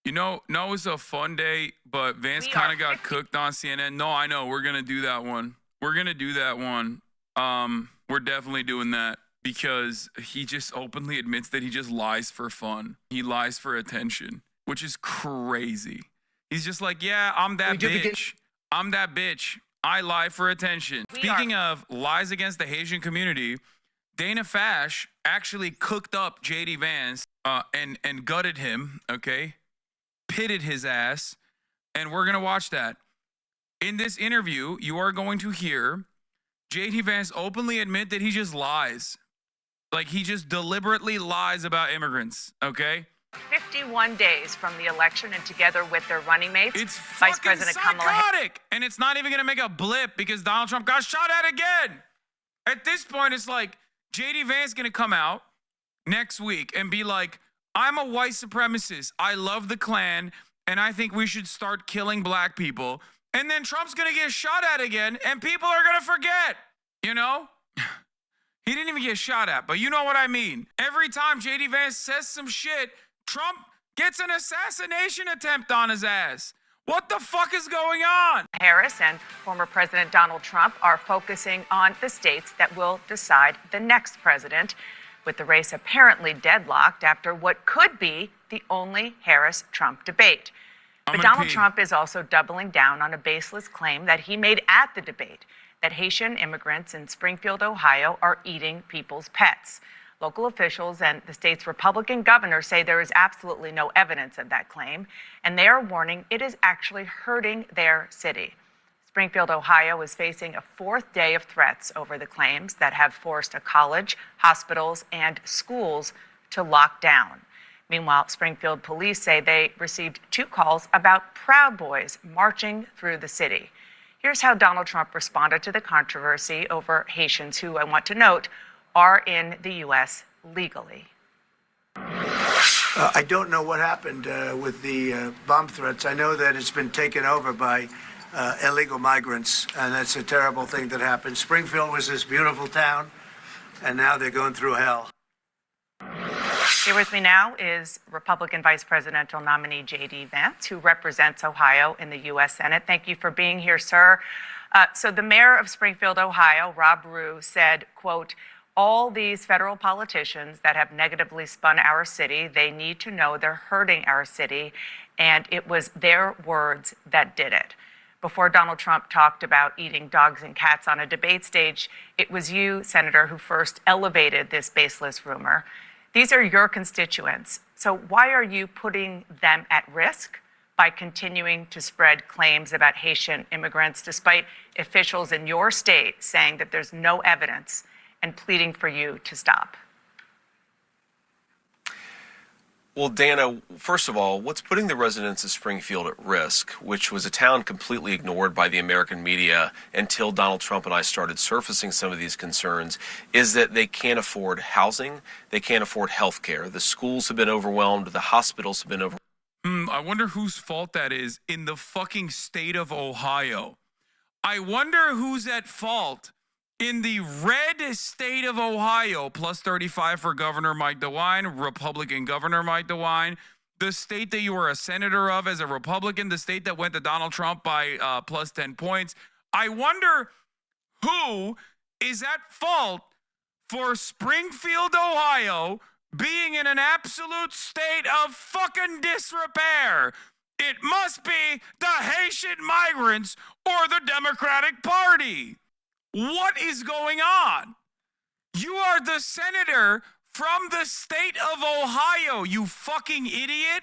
No, it was a fun day, but Vance kind of got cooked on CNN. No, I know. We're going to do that one. We're going to do that one. We're definitely doing that because he just openly admits that he just lies for fun. He lies for attention, which is crazy. He's just like, yeah, I'm that bitch. I'm that bitch. I lie for attention. Speaking of lies against the Haitian community, Dana Fash actually cooked up JD Vance and gutted him, okay? Pitted his ass, and we're going to watch that. In this interview, you are going to hear JD Vance openly admit that he just lies. Like, he just deliberately lies about immigrants, okay? 51 days from the election, and together with their running mates, It's Vice fucking President Kamala Harris. psychotic, and it's not even going to make a blip because Donald Trump got shot at again. At this point, it's like JD Vance going to come out next week and be like, I'm a white supremacist. I love the Klan, and I think we should start killing black people. And then Trump's going to get shot at again, and people are going to forget, you know? He didn't even get shot at, but you know what I mean. Every time JD Vance says some shit, Trump gets an assassination attempt on his ass. What the fuck is going on? Harris and former President Donald Trump are focusing on the states that will decide the next president, with the race apparently deadlocked after what could be the only Harris-Trump debate. But Donald Trump is also doubling down on a baseless claim that he made at the debate, that Haitian immigrants in Springfield, Ohio, are eating people's pets. Local officials and the state's Republican governor say there is absolutely no evidence of that claim, and they are warning it is actually hurting their city. Springfield, Ohio is facing a fourth day of threats over the claims that have forced a college, hospitals, and schools to lock down. Meanwhile, Springfield police say they received 2 calls about Proud Boys marching through the city. Here's how Donald Trump responded to the controversy over Haitians who, I want to note, are in the U.S. legally. I don't know what happened with the bomb threats. I know that it's been taken over by illegal migrants, and that's a terrible thing that happened. Springfield was this beautiful town, and now they're going through hell. Here with me now is Republican Vice Presidential nominee JD Vance, who represents Ohio in the U.S. Senate. Thank you for being here, sir. So the mayor of Springfield, Ohio, Rob Rue, said, quote, all these federal politicians that have negatively spun our city, they need to know they're hurting our city, and it was their words that did it. Before Donald Trump talked about eating dogs and cats on a debate stage, it was you, Senator, who first elevated this baseless rumor. These are your constituents. So why are you putting them at risk by continuing to spread claims about Haitian immigrants, despite officials in your state saying that there's no evidence and pleading for you to stop? Well, Dana, first of all, what's putting the residents of Springfield at risk, which was a town completely ignored by the American media until Donald Trump and I started surfacing some of these concerns, is that they can't afford housing, they can't afford health care. The schools have been overwhelmed, the hospitals have been overwhelmed. I wonder whose fault that is in the fucking state of Ohio. I wonder who's at fault in the red state of Ohio, plus 35 for Governor Mike DeWine, Republican Governor Mike DeWine, the state that you were a senator of as a Republican, the state that went to Donald Trump by plus 10 points. I wonder who is at fault for Springfield, Ohio, being in an absolute state of fucking disrepair. It must be the Haitian migrants or the Democratic Party. What is going on? You are the senator from the state of Ohio, you fucking idiot.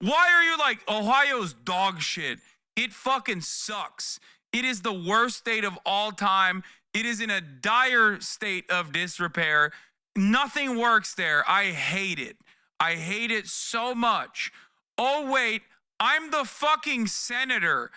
Why are you like, Ohio's dog shit? It fucking sucks. It is the worst state of all time. It is in a dire state of disrepair. Nothing works there. I hate it. I hate it so much. Oh, wait, I'm the fucking senator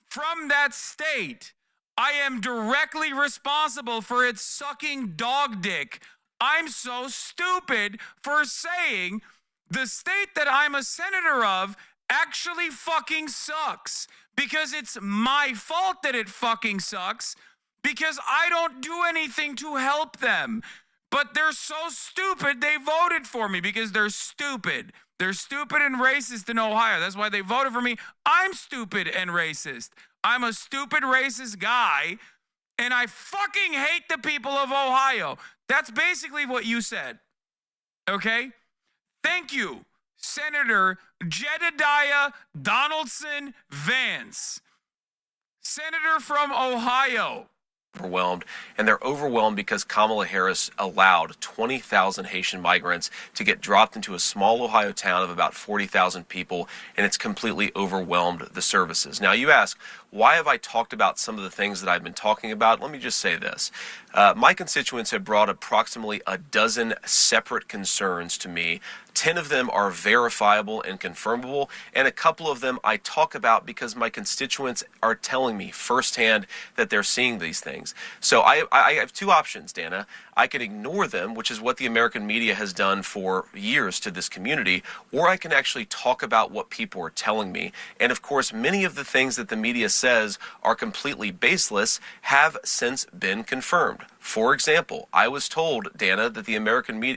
from that state. I am directly responsible for its sucking dog dick. I'm so stupid for saying the state that I'm a senator of actually fucking sucks because it's my fault that it fucking sucks because I don't do anything to help them. But they're so stupid they voted for me because they're stupid. They're stupid and racist in Ohio. That's why they voted for me. I'm stupid and racist. I'm a stupid racist guy, and I fucking hate the people of Ohio. That's basically what you said. Okay? Thank you, Senator Jedediah Donaldson Vance, Senator from Ohio. Overwhelmed, and they're overwhelmed because Kamala Harris allowed 20,000 Haitian migrants to get dropped into a small Ohio town of about 40,000 people, and it's completely overwhelmed the services. Now, you ask, why have I talked about some of the things that I've been talking about? Let me just say this. My constituents have brought approximately a dozen separate concerns to me. 10 of them are verifiable and confirmable, and a couple of them I talk about because my constituents are telling me firsthand that they're seeing these things. So I have two options, Dana. I can ignore them, which is what the American media has done for years to this community, or I can actually talk about what people are telling me. And of course, many of the things that the media says are completely baseless have since been confirmed. For example, I was told, Dana, that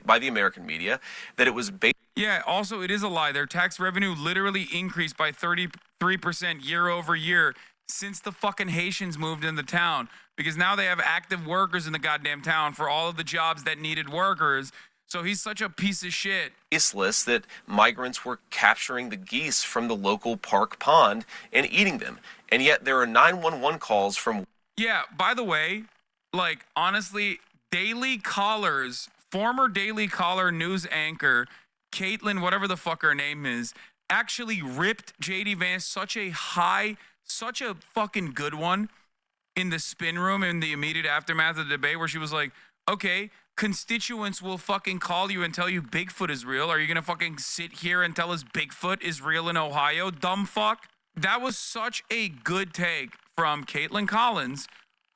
by the American media that it was based. Yeah, also, it is a lie. Their tax revenue literally increased by 33% year over year since the fucking Haitians moved into town, because now they have active workers in the goddamn town for all of the jobs that needed workers. So he's such a piece of shit. Baseless that migrants were capturing the geese from the local park pond and eating them. And yet there are 911 calls from. Yeah, by the way, like, honestly, Daily Caller's former Daily Caller news anchor, Caitlin, whatever the fuck her name is, actually ripped JD Vance such a fucking good one in the spin room in the immediate aftermath of the debate, where she was like, okay, constituents will fucking call you and tell you Bigfoot is real. Are you going to fucking sit here and tell us Bigfoot is real in Ohio, dumb fuck? That was such a good take from Caitlin Collins,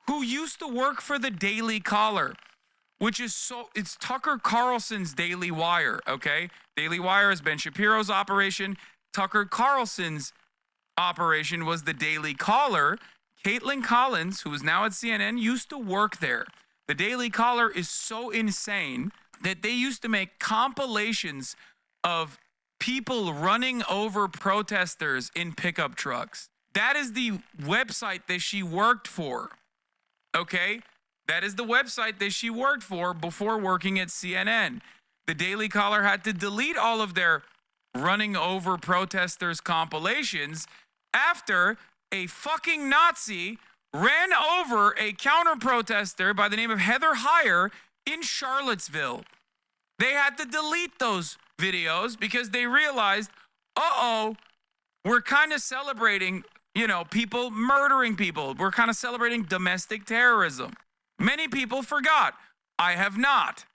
who used to work for the Daily Caller, which is it's Tucker Carlson's Daily Wire, okay? Daily Wire is Ben Shapiro's operation. Tucker Carlson's operation was the Daily Caller. Caitlin Collins, who is now at CNN, used to work there. The Daily Caller is so insane that they used to make compilations of people running over protesters in pickup trucks. That is the website that she worked for. Okay? That is the website that she worked for before working at CNN. The Daily Caller had to delete all of their running over protesters compilations after a fucking Nazi ran over a counter-protester by the name of Heather Heyer in Charlottesville. They had to delete those videos because they realized, we're kind of celebrating, people murdering people. We're kind of celebrating domestic terrorism. Many people forgot. I have not,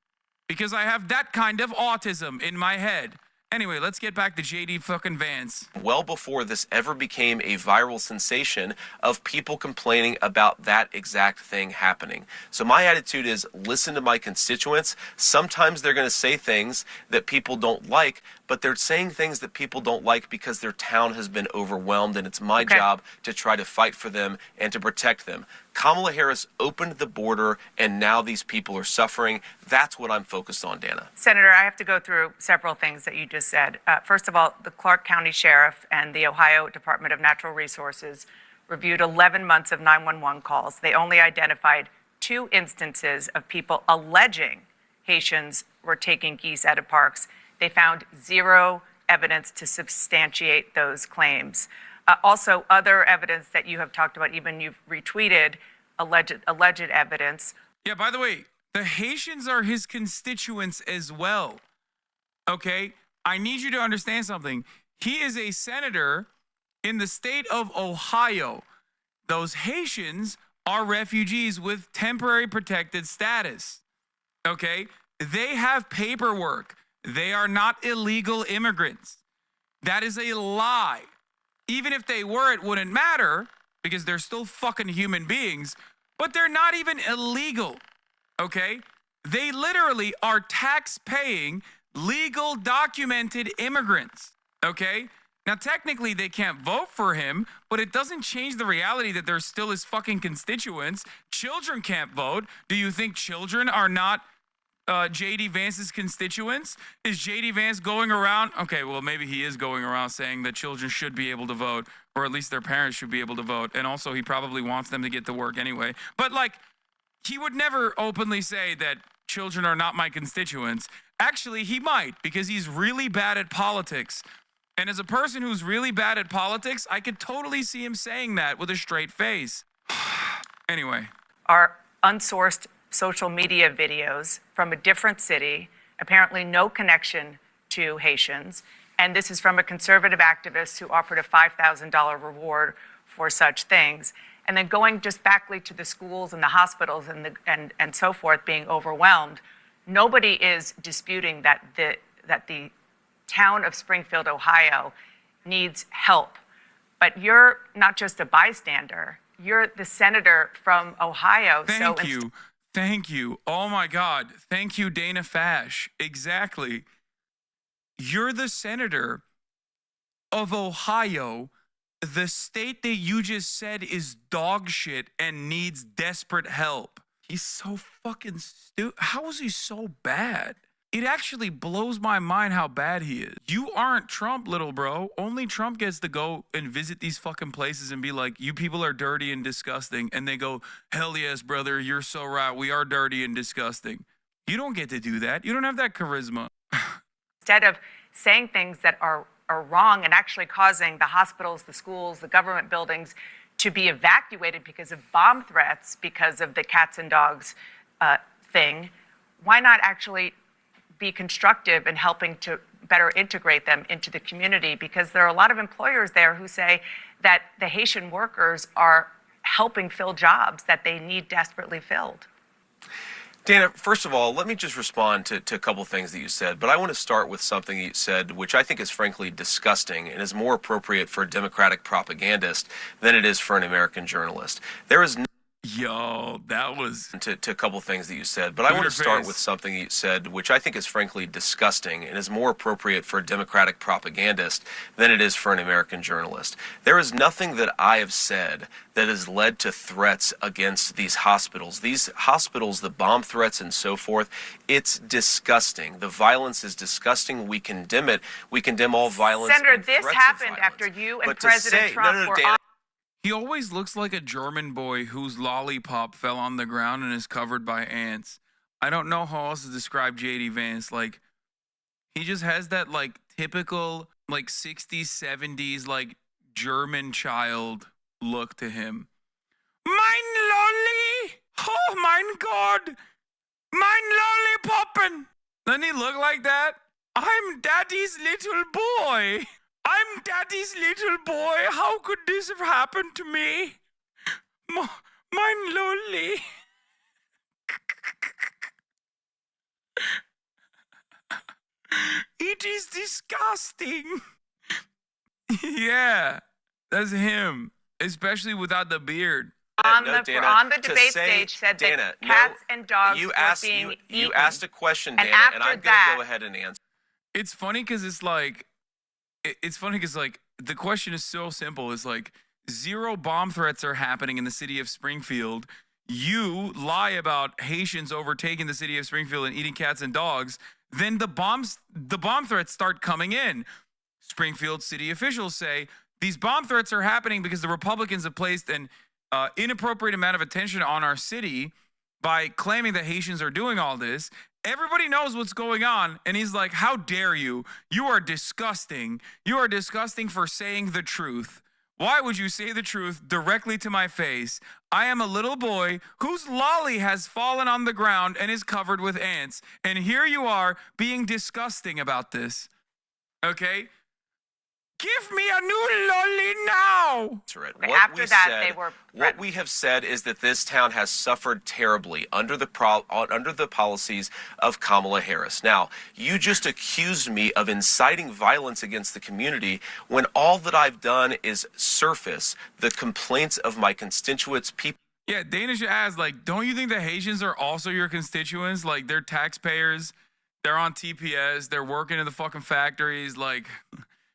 because I have that kind of autism in my head. Anyway, let's get back to JD fucking Vance. Well before this ever became a viral sensation of people complaining about that exact thing happening. So my attitude is, listen to my constituents. Sometimes they're going to say things that people don't like, but they're saying things that people don't like because their town has been overwhelmed, and it's my job to try to fight for them and to protect them. Kamala Harris opened the border, and now these people are suffering. That's what I'm focused on, Dana. Senator, I have to go through several things that you just said. First of all, the Clark County Sheriff and the Ohio Department of Natural Resources reviewed 11 months of 911 calls. They only identified 2 instances of people alleging Haitians were taking geese out of parks. They found 0 evidence to substantiate those claims. Also, other evidence that you have talked about, even you've retweeted alleged evidence. Yeah, by the way, the Haitians are his constituents as well. Okay? I need you to understand something. He is a senator in the state of Ohio. Those Haitians are refugees with temporary protected status. Okay? They have paperwork. They are not illegal immigrants. That is a lie. Even if they were, it wouldn't matter because they're still fucking human beings, but they're not even illegal, okay? They literally are tax-paying, legal, documented immigrants, okay? Now, technically, they can't vote for him, but it doesn't change the reality that they're still his fucking constituents. Children can't vote. Do you think children are not JD Vance's constituents? Is JD Vance going around? Okay, well, maybe he is going around saying that children should be able to vote, or at least their parents should be able to vote. And also, he probably wants them to get to work anyway. But, like, he would never openly say that children are not my constituents. Actually, he might, because he's really bad at politics. And as a person who's really bad at politics, I could totally see him saying that with a straight face. Anyway. Are unsourced social media videos from a different city, apparently no connection to Haitians. And this is from a conservative activist who offered a $5,000 reward for such things. And then going just backly to the schools and the hospitals and so forth being overwhelmed, nobody is disputing that the town of Springfield, Ohio needs help. But you're not just a bystander, you're the senator from Ohio. Thank you. Oh my God. Thank you, Dana Fash. Exactly. You're the senator of Ohio, the state that you just said is dog shit and needs desperate help. He's so fucking stupid. How is he so bad? It actually blows my mind how bad he is. You aren't Trump, little bro. Only Trump gets to go and visit these fucking places and be like, you people are dirty and disgusting. And they go, hell yes, brother, you're so right. We are dirty and disgusting. You don't get to do that. You don't have that charisma. Instead of saying things that are wrong and actually causing the hospitals, the schools, the government buildings to be evacuated because of bomb threats, because of the cats and dogs thing, why not actually be constructive in helping to better integrate them into the community? Because there are a lot of employers there who say that the Haitian workers are helping fill jobs that they need desperately filled. Dana, first of all, let me just respond to a couple things that you said, but I want to start with something you said, which I think is frankly disgusting and is more appropriate for a Democratic propagandist than it is for an American journalist. There is Yo, that was... To a couple things that you said, but I want to start with something you said, which I think is frankly disgusting and is more appropriate for a Democratic propagandist than it is for an American journalist. There is nothing that I have said that has led to threats against these hospitals. These hospitals, the bomb threats and so forth, it's disgusting. The violence is disgusting. We condemn it. We condemn all violence. Senator, this happened after you and President Trump were on... He always looks like a German boy whose lollipop fell on the ground and is covered by ants. I don't know how else to describe JD Vance. Like, he just has that, like, typical, like, 60s, 70s, like, German child look to him. Mein Lolli! Oh, mein God! Mein Lollipoppen! Doesn't he look like that? I'm Daddy's little boy! I'm Daddy's little boy. How could this have happened to me? Mein Lolli. It is disgusting. Yeah, that's him, especially without the beard. On the debate stage said that cats and dogs were being eaten. You asked a question, Dana, and I'm going to go ahead and answer. It's funny because it's like, the question is so simple. It's like, 0 bomb threats are happening in the city of Springfield. You lie about Haitians overtaking the city of Springfield and eating cats and dogs. Then the bomb threats start coming in. Springfield city officials say these bomb threats are happening because the Republicans have placed an inappropriate amount of attention on our city by claiming that Haitians are doing all this. Everybody knows what's going on. And he's like, how dare you? You are disgusting. You are disgusting for saying the truth. Why would you say the truth directly to my face? I am a little boy whose lolly has fallen on the ground and is covered with ants. And here you are being disgusting about this. Okay? Give me a new lolly now. What we have said is that this town has suffered terribly under the policies of Kamala Harris. Now, you just accused me of inciting violence against the community when all that I've done is surface the complaints of my constituents, people. Yeah, Dana should ask, like, don't you think the Haitians are also your constituents? Like, they're taxpayers, they're on TPS, they're working in the fucking factories, like...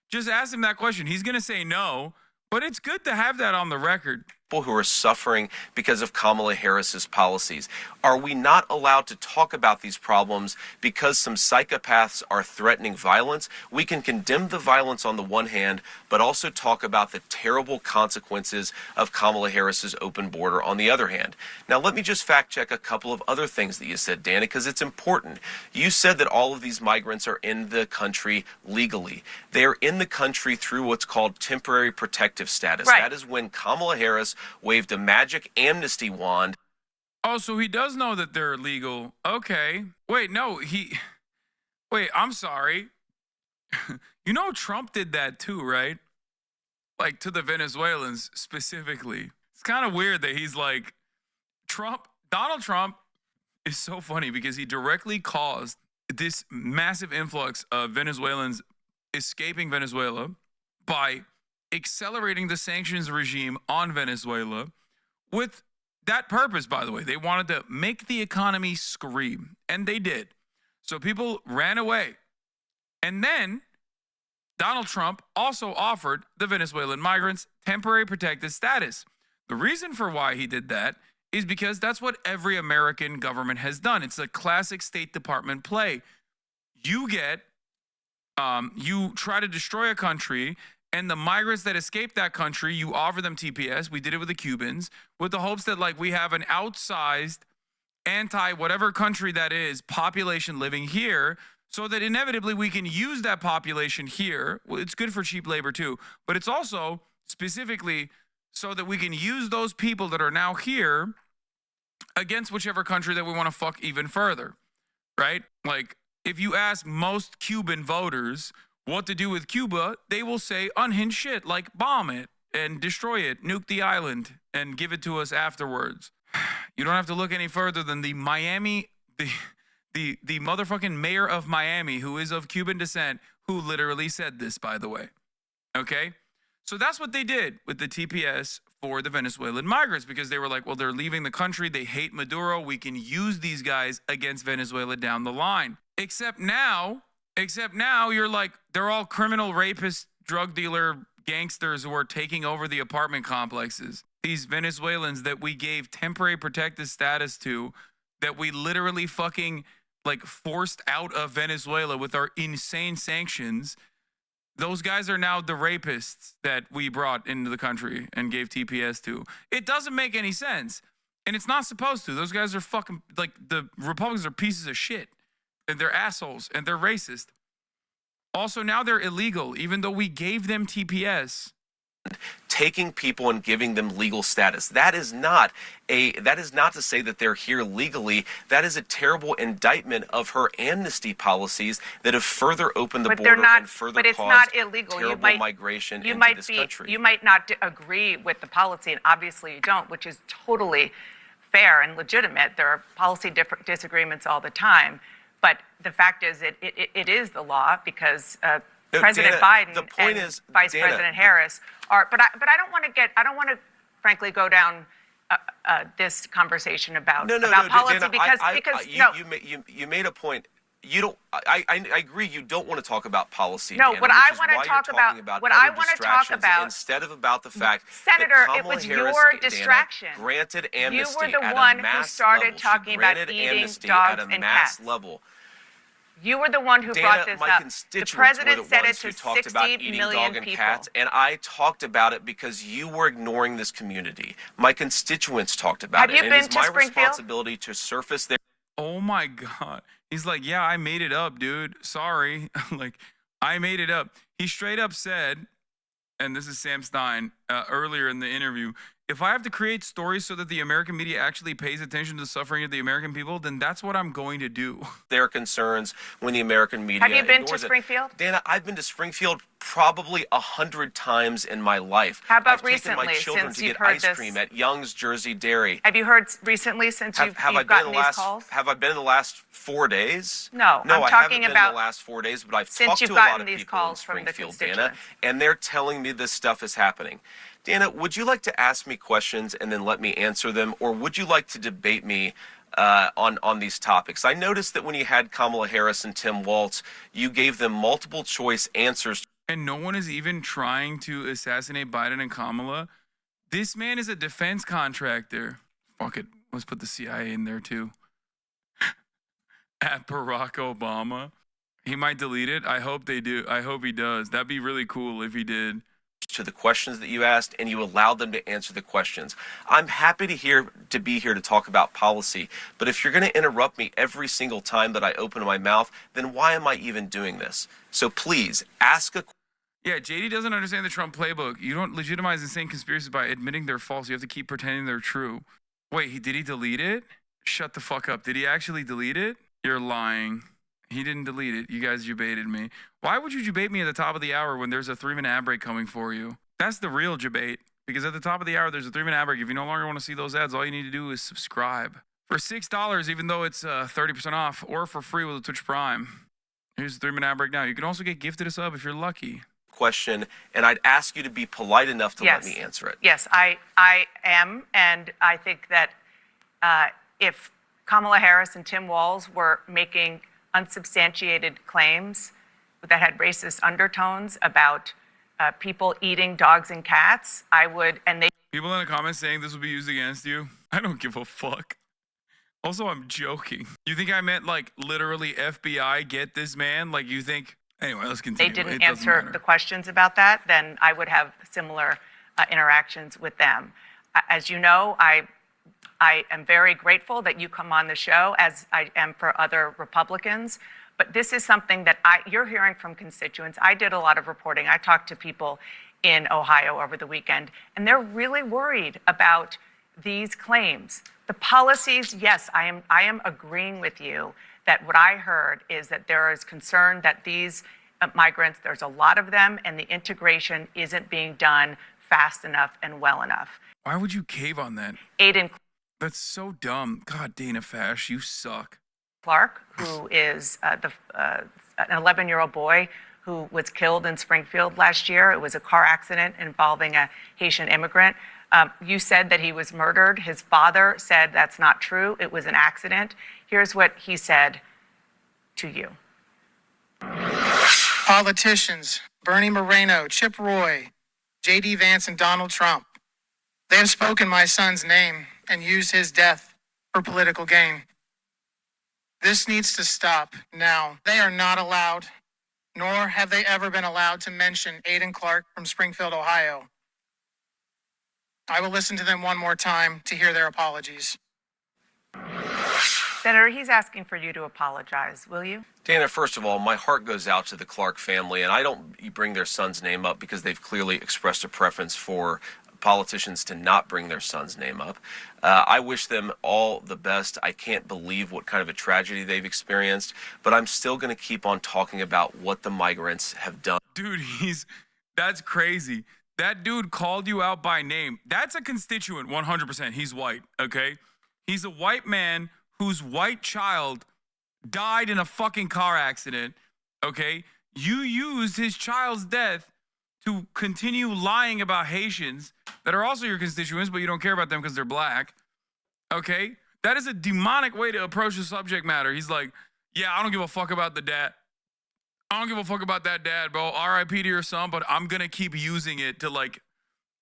Just ask him that question. He's going to say no, but it's good to have that on the record. people who are suffering because of Kamala Harris's policies. Are we not allowed to talk about these problems because some psychopaths are threatening violence? We can condemn the violence on the one hand, but also talk about the terrible consequences of Kamala Harris's open border on the other hand. Now, let me just fact check a couple of other things that you said, Dana, because it's important. You said that all of these migrants are in the country legally. They're in the country through what's called temporary protective status. Right. That is when Kamala Harris waved a magic amnesty wand. Oh, so he does know that they're illegal. Okay. Wait, no, wait, I'm sorry. You know Trump did that too, right? Like to the Venezuelans specifically. It's kind of weird that he's like, Donald Trump is so funny because he directly caused this massive influx of Venezuelans escaping Venezuela by accelerating the sanctions regime on Venezuela with that purpose, by the way. They wanted to make the economy scream, and they did. So people ran away. And then Donald Trump also offered the Venezuelan migrants temporary protected status. The reason for why he did that is because that's what every American government has done. It's a classic State Department play. You try to destroy a country, and the migrants that escape that country, you offer them TPS. We did it with the Cubans, with the hopes that like we have an outsized anti-whatever country that is population living here, so that inevitably we can use that population here. Well, it's good for cheap labor too, but it's also specifically so that we can use those people that are now here against whichever country that we want to fuck even further, right? Like, if you ask most Cuban voters what to do with Cuba, they will say unhinged shit like bomb it and destroy it, nuke the island, and give it to us afterwards. You don't have to look any further than the motherfucking mayor of Miami, who is of Cuban descent, who literally said this, by the way. Okay? So that's what they did with the TPS for the Venezuelan migrants, because they were like, well, they're leaving the country. They hate Maduro. We can use these guys against Venezuela down the line. Except now you're like, they're all criminal rapists, drug dealer, gangsters who are taking over the apartment complexes. These Venezuelans that we gave temporary protected status to, that we literally fucking like forced out of Venezuela with our insane sanctions. Those guys are now the rapists that we brought into the country and gave TPS to. It doesn't make any sense. And it's not supposed to. Those guys are fucking, like, the Republicans are pieces of shit. And they're assholes. And they're racist. Also, now they're illegal, even though we gave them TPS. Taking people and giving them legal status. That is not to say that they're here legally. That is a terrible indictment of her amnesty policies that have further opened the border and further caused terrible migration into this country. You might not agree with the policy, and obviously you don't, which is totally fair and legitimate. There are policy disagreements all the time, but the fact is it is the law because President Biden and Vice President Harris are. But I don't want to frankly go down this conversation about policy Dana, because you made a point. You don't. I agree. You don't want to talk about policy. No, Dana, what I want to talk about instead of about the fact, Senator, that it was Harris, your distraction. Dana, granted amnesty. You were the one who started talking about eating dogs and cats. Level. You were the one who brought this up. The president said it to 60 million people. Cats, and I talked about it because you were ignoring this community. My constituents talked about it. Have you been to Springfield? It is my responsibility to surface their. Oh my God. He's like, yeah, I made it up, dude. Sorry. Like, I made it up. He straight up said, and this is Sam Stein, earlier in the interview, if I have to create stories so that the American media actually pays attention to the suffering of the American people, then that's what I'm going to do. Their concerns when the American media. Have you been to Springfield? Dana, I've been to Springfield probably 100 times in my life. How about I've recently, taken my children since to you've get heard ice this? cream at Young's Jersey Dairy. Have you heard recently since you've gotten these calls? Have I been in the last 4 days? No, I I'm talking haven't been about in the last 4 days, but I've since talked you've to a lot gotten of these people in calls from the Springfield, constituents. Dana, and they're telling me this stuff is happening. Dana, would you like to ask me questions and then let me answer them, or would you like to debate me on these topics? I noticed that when you had Kamala Harris and Tim Walz, you gave them multiple choice answers. And no one is even trying to assassinate Biden and Kamala This man is a defense contractor. Fuck it. Let's put the CIA in there too. At Barack Obama. He might delete it. I hope they do. I hope he does. That'd be really cool if he did. To the questions that you asked, and you allowed them to answer the questions. I'm happy to be here to talk about policy, but if you're going to interrupt me every single time that I open my mouth, then why am I even doing this? So please ask a. Yeah, JD doesn't understand the Trump playbook. You don't legitimize insane conspiracies by admitting they're false. You have to keep pretending they're true. Wait, did he delete it? Shut the fuck up. Did he actually delete it? You're lying. He didn't delete it. You guys debated me. Why would you debate me at the top of the hour when there's a 3-minute ad break coming for you? That's the real debate. Because at the top of the hour, there's a 3-minute ad break. If you no longer want to see those ads, all you need to do is subscribe. For $6, even though it's 30% off, or for free with a Twitch Prime. Here's the 3-minute ad break now. You can also get gifted a sub if you're lucky. Question, and I'd ask you to be polite enough to let me answer it. Yes, I am, and I think that if Kamala Harris and Tim Walz were making unsubstantiated claims that had racist undertones about people eating dogs and cats, I would, and they... People in the comments saying this will be used against you. I don't give a fuck. Also, I'm joking. You think I meant like literally FBI get this man? Like you think... Anyway, let's continue. They didn't answer the questions about that, then I would have similar interactions with them. As you know, I am very grateful that you come on the show, as I am for other Republicans. But this is something that you're hearing from constituents. I did a lot of reporting. I talked to people in Ohio over the weekend, and they're really worried about these claims. The policies, yes, I am agreeing with you that what I heard is that there is concern that these migrants, there's a lot of them, and the integration isn't being done fast enough and well enough. Why would you cave on that? Aiden. That's so dumb. God, Dana Fash, you suck. Clark, who is an 11-year-old boy who was killed in Springfield last year. It was a car accident involving a Haitian immigrant. You said that he was murdered. His father said that's not true. It was an accident. Here's what he said to you. Politicians, Bernie Moreno, Chip Roy, JD Vance, and Donald Trump. They have spoken my son's name and used his death for political gain. This needs to stop now. They are not allowed, nor have they ever been allowed to mention Aiden Clark from Springfield, Ohio. I will listen to them one more time to hear their apologies. Senator, he's asking for you to apologize. Will you? Dana, first of all, my heart goes out to the Clark family, and I don't bring their son's name up because they've clearly expressed a preference for politicians to not bring their son's name up. I wish them all the best. I can't believe what kind of a tragedy they've experienced, but I'm still going to keep on talking about what the migrants have done. Dude, that's crazy. That dude called you out by name. That's a constituent, 100%. He's white, okay? He's a white man whose white child died in a fucking car accident, okay? You used his child's death to continue lying about Haitians that are also your constituents, but you don't care about them because they're black, okay? That is a demonic way to approach the subject matter. He's like, yeah, I don't give a fuck about the dad. I don't give a fuck about that dad, bro. R.I.P. to your son, but I'm going to keep using it to, like,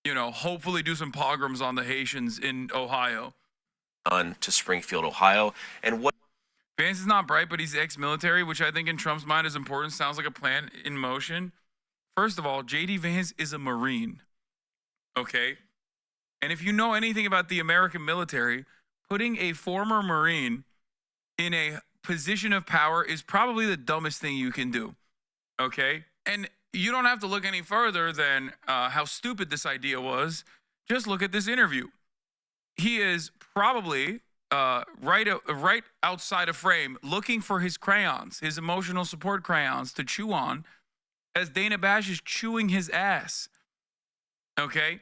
hopefully do some pogroms on the Haitians in Ohio. To Springfield, Ohio. And what Vance is not bright, but he's ex-military, which I think in Trump's mind is important. Sounds like a plan in motion. First of all, JD Vance is a Marine, okay? And if you know anything about the American military, putting a former Marine in a position of power is probably the dumbest thing you can do, okay? And you don't have to look any further than how stupid this idea was. Just look at this interview. He is probably right outside of frame looking for his crayons, his emotional support crayons to chew on as Dana Bash is chewing his ass, okay?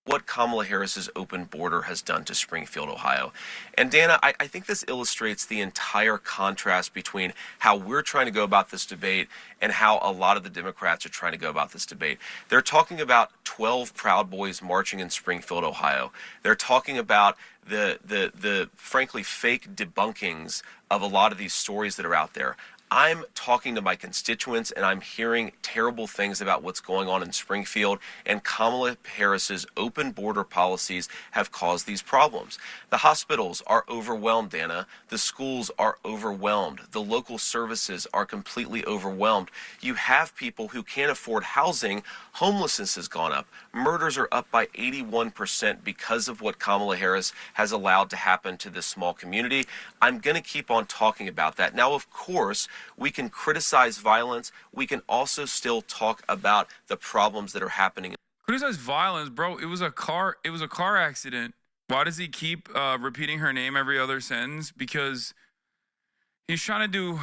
What Kamala Harris's open border has done to Springfield, Ohio. And Dana, I think this illustrates the entire contrast between how we're trying to go about this debate and how a lot of the Democrats are trying to go about this debate. They're talking about 12 Proud Boys marching in Springfield, Ohio. They're talking about the frankly fake debunkings of a lot of these stories that are out there. I'm talking to my constituents and I'm hearing terrible things about what's going on in Springfield, and Kamala Harris's open border policies have caused these problems. The hospitals are overwhelmed, Dana. The schools are overwhelmed. The local services are completely overwhelmed. You have people who can't afford housing. Homelessness has gone up. Murders are up by 81% because of what Kamala Harris has allowed to happen to this small community. I'm going to keep on talking about that. Now, of course, we can criticize violence. We can also still talk about the problems that are happening. Criticize violence, bro. It was a car accident. Why does he keep repeating her name every other sentence? Because he's trying to do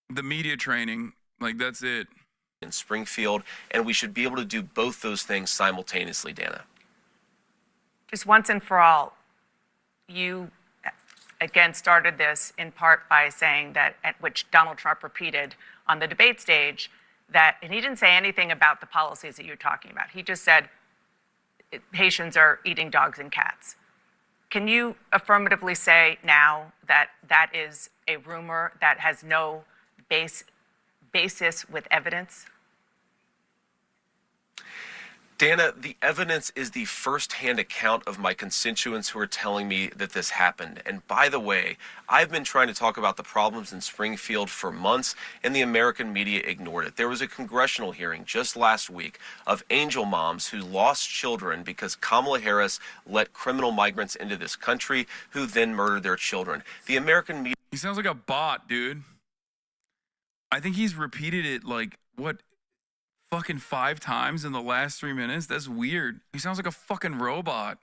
the media training. Like, that's it. In Springfield, and we should be able to do both those things simultaneously, Dana. Just once and for all, you again started this in part by saying that, at which Donald Trump repeated on the debate stage, that, and he didn't say anything about the policies that you're talking about. He just said Haitians are eating dogs and cats. Can you affirmatively say now that that is a rumor that has no basis with evidence? Dana, the evidence is the first-hand account of my constituents who are telling me that this happened. And by the way, I've been trying to talk about the problems in Springfield for months, and the American media ignored it. There was a congressional hearing just last week of angel moms who lost children because Kamala Harris let criminal migrants into this country who then murdered their children. The American media... He sounds like a bot, dude. I think he's repeated it like, what, fucking 5 times in the last 3 minutes? That's weird. He sounds like a fucking robot.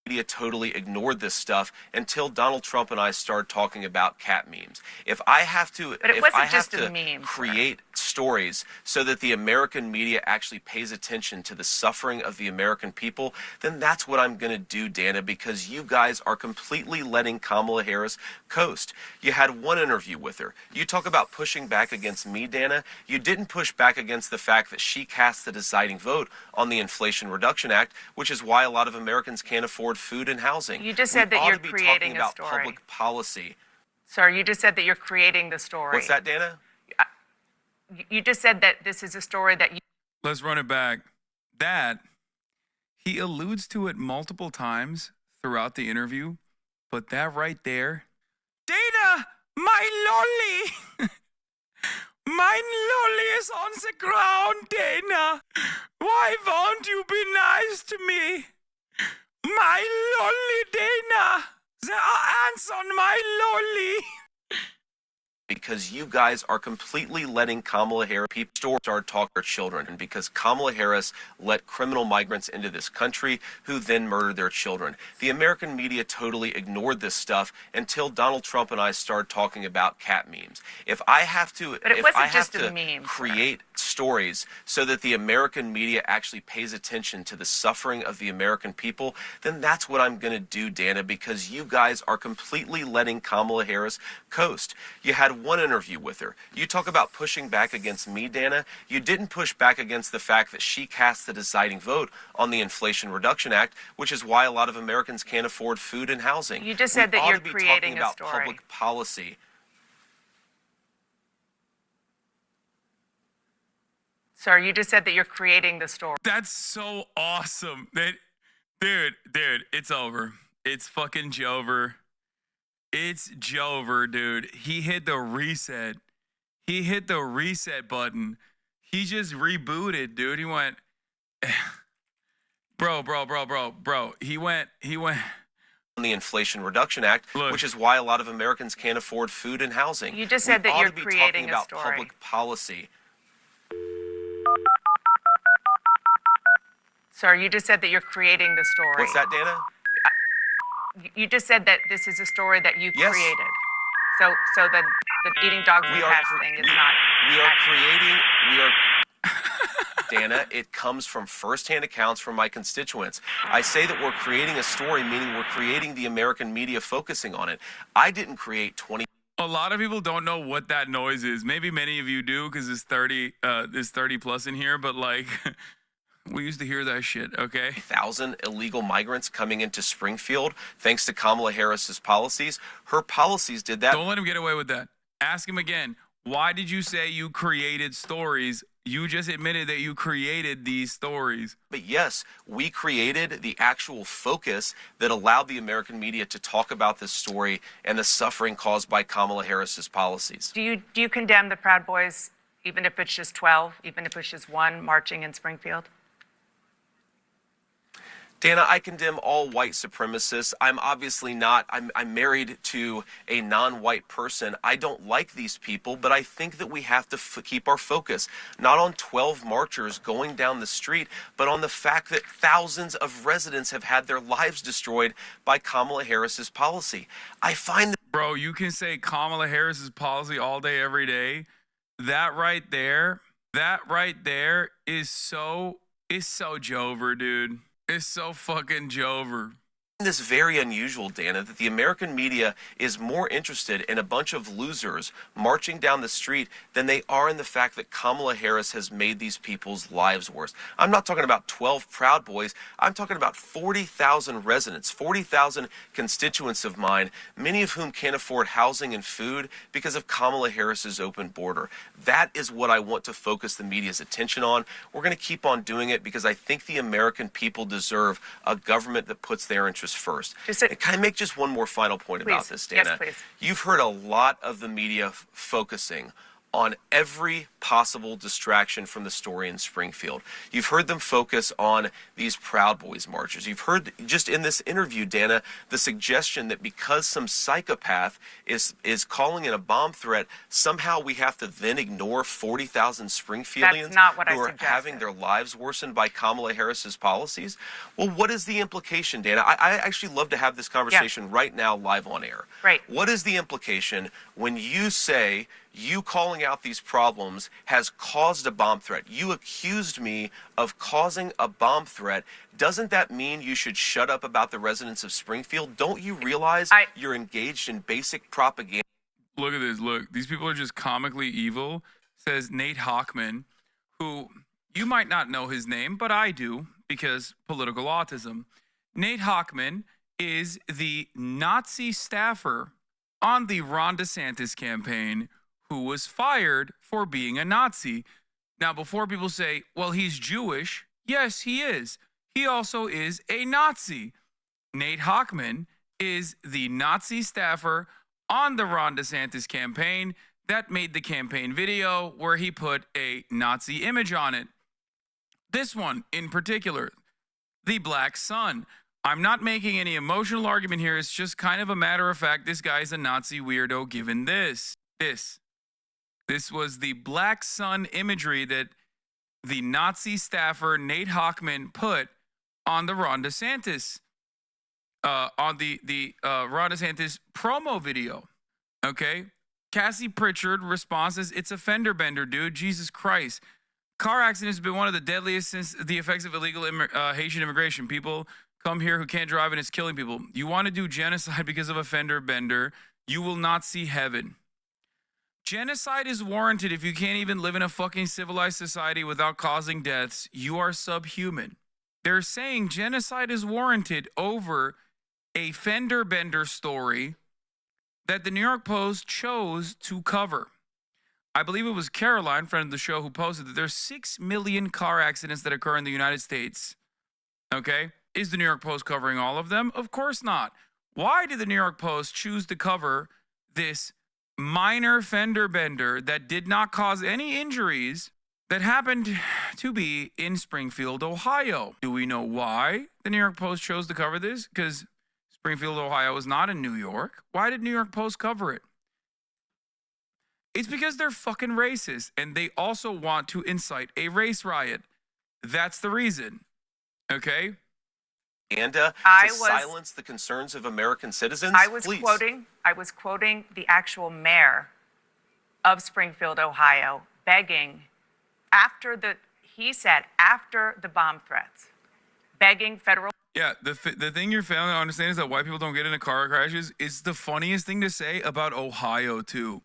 Media totally ignored this stuff until Donald Trump and I started talking about cat memes. If I have to, But it if wasn't I have just to a meme, create stories so that the American media actually pays attention to the suffering of the American people, then that's what I'm going to do, Dana, because you guys are completely letting Kamala Harris coast. You had one interview with her. You talk about pushing back against me, Dana. You didn't push back against the fact that she cast the deciding vote on the Inflation Reduction Act, which is why a lot of Americans can't afford food and housing. You just said that you're creating a story. Public policy. Sir, you just said that you're creating the story. What's that, Dana? You just said that this is a story that you... Let's run it back. That, he alludes to it multiple times throughout the interview, but that right there, Dana, my lolly, my lolly is on the ground, Dana. Why won't you be nice to me? My lolly, Dana. There are ants on my lolly. Because you guys are completely letting Kamala Harris people start talking to their children, and because Kamala Harris let criminal migrants into this country who then murdered their children. The American media totally ignored this stuff until Donald Trump and I started talking about cat memes. If I have to, But it if wasn't I have just to a meme, create stories so that the American media actually pays attention to the suffering of the American people, then that's what I'm going to do, Dana, because you guys are completely letting Kamala Harris coast. You had one interview with her. You talk about pushing back against me, Dana. You didn't push back against the fact that she cast the deciding vote on the Inflation Reduction Act, which is why a lot of Americans can't afford food and housing. You just said that you're creating a story. Public policy. Sir, you just said that you're creating the story. That's so awesome. Dude, it's over. It's fucking Jover. It's Jover, dude. He hit the reset. He hit the reset button. He just rebooted, dude. He went, bro. He went. On the Inflation Reduction Act, Look. which is why a lot of Americans can't afford food and housing. You just said that ought you're to be creating talking a about story. Public policy. Sir, you just said that you're creating the story. What's that, Dana? You just said that this is a story that you Yes. created. So the eating dogs and cats thing is not... Dana, it comes from first-hand accounts from my constituents. I say that we're creating a story, meaning we're creating the American media focusing on it. I didn't create 20... A lot of people don't know what that noise is. Maybe many of you do because there's 30 plus in here, but like... We used to hear that shit, okay? 1,000 illegal migrants coming into Springfield thanks to Kamala Harris's policies. Her policies did that. Don't let him get away with that. Ask him again. Why did you say you created stories? You just admitted that you created these stories. But yes, we created the actual focus that allowed the American media to talk about this story and the suffering caused by Kamala Harris's policies. Do you condemn the Proud Boys, even if it's just 12, even if it's just one marching in Springfield? Dana, I condemn all white supremacists. I'm obviously not. I'm married to a non-white person. I don't like these people, but I think that we have to keep our focus not on 12 marchers going down the street, but on the fact that thousands of residents have had their lives destroyed by Kamala Harris's policy. I find that Bro, you can say Kamala Harris's policy all day, every day. That right there is so Jover, dude. It's so fucking Jover. this very unusual, Dana, that the American media is more interested in a bunch of losers marching down the street than they are in the fact that Kamala Harris has made these people's lives worse. I'm not talking about 12 Proud Boys. I'm talking about 40,000 residents, 40,000 constituents of mine, many of whom can't afford housing and food because of Kamala Harris's open border. That is what I want to focus the media's attention on. We're going to keep on doing it because I think the American people deserve a government that puts their interests first. And can I make just one more final point about this, Dana? Yes, please. You've heard a lot of the media focusing on every possible distraction from the story in Springfield. You've heard them focus on these Proud Boys marches. You've heard just in this interview, Dana, the suggestion that because some psychopath is calling in a bomb threat, somehow we have to then ignore 40,000 Springfieldians That's not what who I are suggested. having their lives worsened by Kamala Harris's policies. Well, what is the implication, Dana? I actually love to have this conversation right now live on air. Right. What is the implication when you say you calling out these problems has caused a bomb threat? You accused me of causing a bomb threat. Doesn't that mean you should shut up about the residents of Springfield? Don't you realize you're engaged in basic propaganda? Look at this. Look, these people are just comically evil, says Nate Hochman, who you might not know his name, but I do because political autism. Nate Hochman is the Nazi staffer on the Ron DeSantis campaign who was fired for being a Nazi. Now, before people say, well, he's Jewish, yes, he is. He also is a Nazi. Nate Hochman is the Nazi staffer on the Ron DeSantis campaign that made the campaign video where he put a Nazi image on it. This one in particular, the Black Sun. I'm not making any emotional argument here. It's just kind of a matter of fact. This guy's a Nazi weirdo given this. This was the Black Sun imagery that the Nazi staffer Nate Hochman put on the Ron DeSantis, on the Ron DeSantis promo video. Okay, Cassie Pritchard responds as, "It's a fender bender, dude. Jesus Christ. Car accidents have been one of the deadliest since the effects of illegal Haitian immigration. People come here who can't drive and it's killing people. You want to do genocide because of a fender bender, you will not see heaven. Genocide is warranted if you can't even live in a fucking civilized society without causing deaths. You are subhuman." They're saying genocide is warranted over a fender bender story that the New York Post chose to cover. I believe it was Caroline, friend of the show, who posted that there's 6 million car accidents that occur in the United States. Okay? Is the New York Post covering all of them? Of course not. Why did the New York Post choose to cover this minor fender bender that did not cause any injuries that happened to be in Springfield, Ohio? Do we know why the New York Post chose to cover this? Because Springfield, Ohio is not in New York. Why did New York Post cover it? It's because they're fucking racist and they also want to incite a race riot. That's the reason. Okay? And to I was- silence the concerns of American citizens? I was Please. quoting the actual mayor of Springfield, Ohio, begging after the bomb threats, begging federal. Yeah, the thing you're failing to understand is that white people don't get into car crashes is the funniest thing to say about Ohio, too.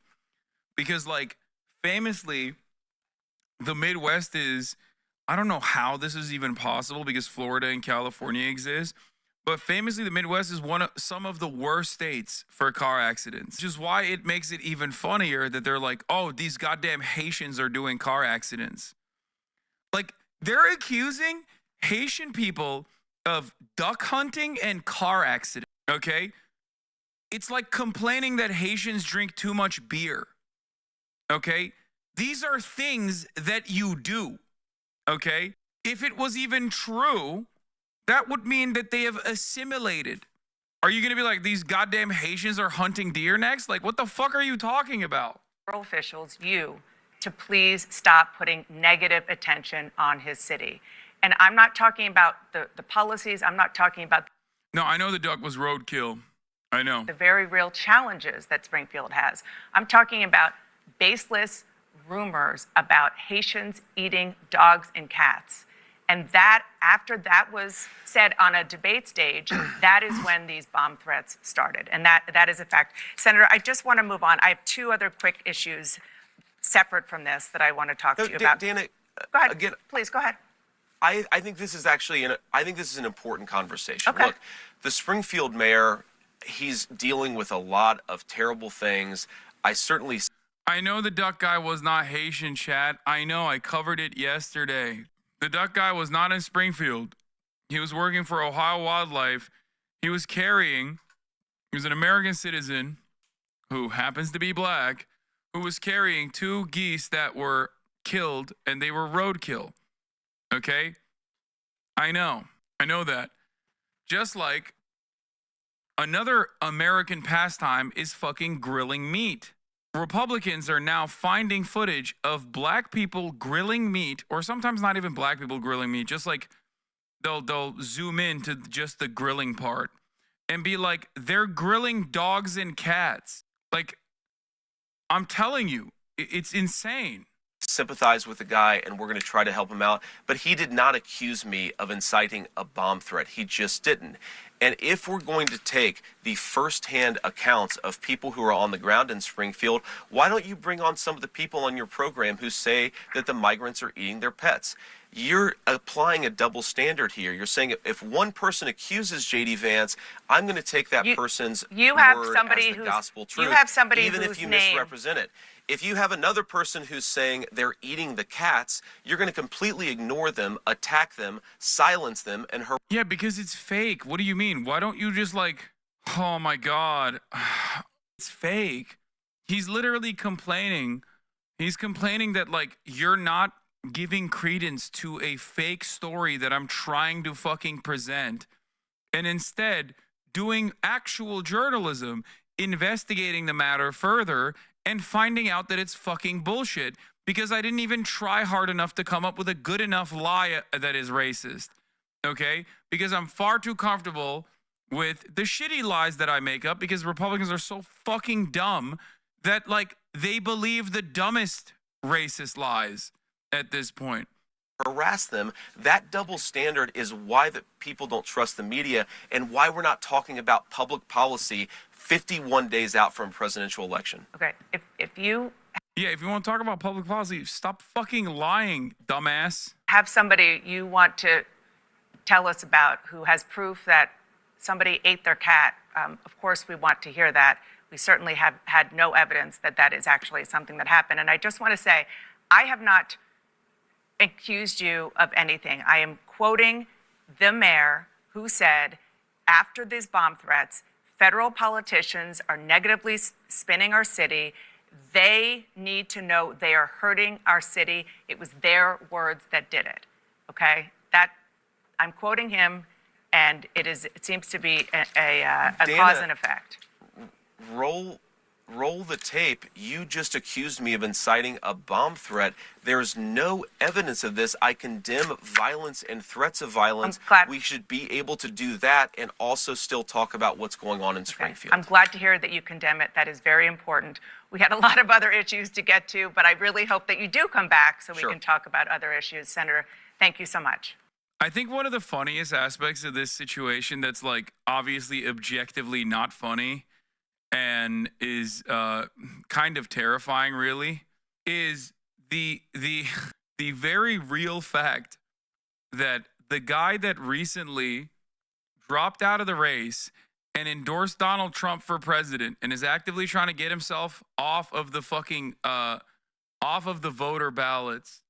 Because, like, famously, the Midwest is, I don't know how this is even possible because Florida and California exist, But famously, the Midwest is some of the worst states for car accidents, which is why it makes it even funnier that they're like, oh, these goddamn Haitians are doing car accidents. Like, they're accusing Haitian people of duck hunting and car accidents, okay? It's like complaining that Haitians drink too much beer, okay? These are things that you do, okay? If it was even true, that would mean that they have assimilated. Are you going to be like, these goddamn Haitians are hunting deer next? Like, what the fuck are you talking about? Officials, you, to please stop putting negative attention on his city. And I'm not talking about the policies. I'm not talking about No, I know the duck was roadkill. I know. the very real challenges that Springfield has. I'm talking about baseless rumors about Haitians eating dogs and cats. And that, after that was said on a debate stage, that is when these bomb threats started. And that is a fact. Senator, I just want to move on. I have two other quick issues separate from this that I want to talk to you about. Dana, go ahead. again, Please, go ahead. I think this is actually I think this is an important conversation. Okay. Look, the Springfield mayor, he's dealing with a lot of terrible things. I know the duck guy was not Haitian, Chad. I know. I covered it yesterday. The duck guy was not in Springfield. He was working for Ohio Wildlife. He was an American citizen who happens to be black, who was carrying two geese that were killed, and they were roadkill. Okay? I know that. Just like another American pastime is fucking grilling meat. Republicans are now finding footage of black people grilling meat, or sometimes not even black people grilling meat, just like they'll zoom in to just the grilling part and be like, they're grilling dogs and cats. Like, I'm telling you, it's insane. Sympathize with the guy, and we're going to try to help him out. But he did not accuse me of inciting a bomb threat. He just didn't. And if we're going to take the firsthand accounts of people who are on the ground in Springfield, why don't you bring on some of the people on your program who say that the migrants are eating their pets? You're applying a double standard here. You're saying if one person accuses JD Vance, I'm going to take that person's word as the gospel truth, you have somebody even if you misrepresent it. If you have another person who's saying they're eating the cats, you're going to completely ignore them, attack them, silence them, and harass. Yeah, because it's fake. What do you mean? Why don't you just like, oh my God, it's fake. He's literally complaining. He's complaining that like you're not giving credence to a fake story that I'm trying to fucking present, and instead doing actual journalism, investigating the matter further, and finding out that it's fucking bullshit because I didn't even try hard enough to come up with a good enough lie that is racist, okay? Because I'm far too comfortable with the shitty lies that I make up because Republicans are so fucking dumb that, like, they believe the dumbest racist lies at this point. Harass them. That double standard is why the people don't trust the media and why we're not talking about public policy 51 days out from a presidential election. Okay, if you if you want to talk about public policy, stop fucking lying, dumbass. have somebody you want to tell us about who has proof that somebody ate their cat, of course we want to hear that. We certainly have had no evidence that that is actually something that happened. And I just want to say, I have not accused you of anything. I am quoting the mayor who said, after these bomb threats, federal politicians are negatively spinning our city. They need to know they are hurting our city. It was their words that did it. Okay? That I'm quoting him, and it seems to be a cause and effect. Roll the tape. You just accused me of inciting a bomb threat. There's no evidence of this. I condemn violence and threats of violence. We should be able to do that and also still talk about what's going on in Springfield. I'm glad to hear that you condemn it. That is very important. We had a lot of other issues to get to, but I really hope that you do come back so we can talk about other issues. Senator, thank you so much. I think one of the funniest aspects of this situation that's like obviously objectively not funny and is kind of terrifying really is the very real fact that the guy that recently dropped out of the race and endorsed Donald Trump for president and is actively trying to get himself off of the fucking off of the voter ballots,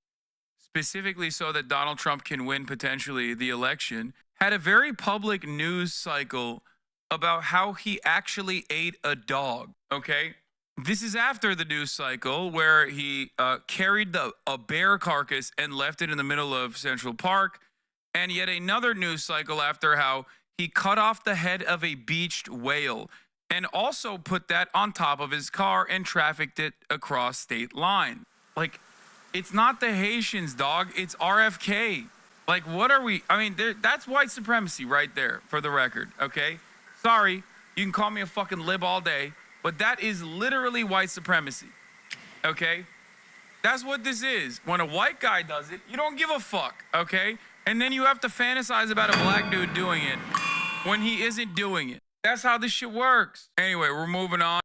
specifically so that Donald Trump can win potentially the election, had a very public news cycle about how he actually ate a dog, okay? This is after the news cycle where he carried a bear carcass and left it in the middle of Central Park, and yet another news cycle after how he cut off the head of a beached whale and also put that on top of his car and trafficked it across state line. Like, it's not the Haitians, dog. It's RFK. Like, what are we? I mean, that's white supremacy right there, for the record, okay? Sorry, you can call me a fucking lib all day, but that is literally white supremacy, okay? That's what this is. When a white guy does it, you don't give a fuck, okay? And then you have to fantasize about a black dude doing it when he isn't doing it. That's how this shit works. Anyway, we're moving on.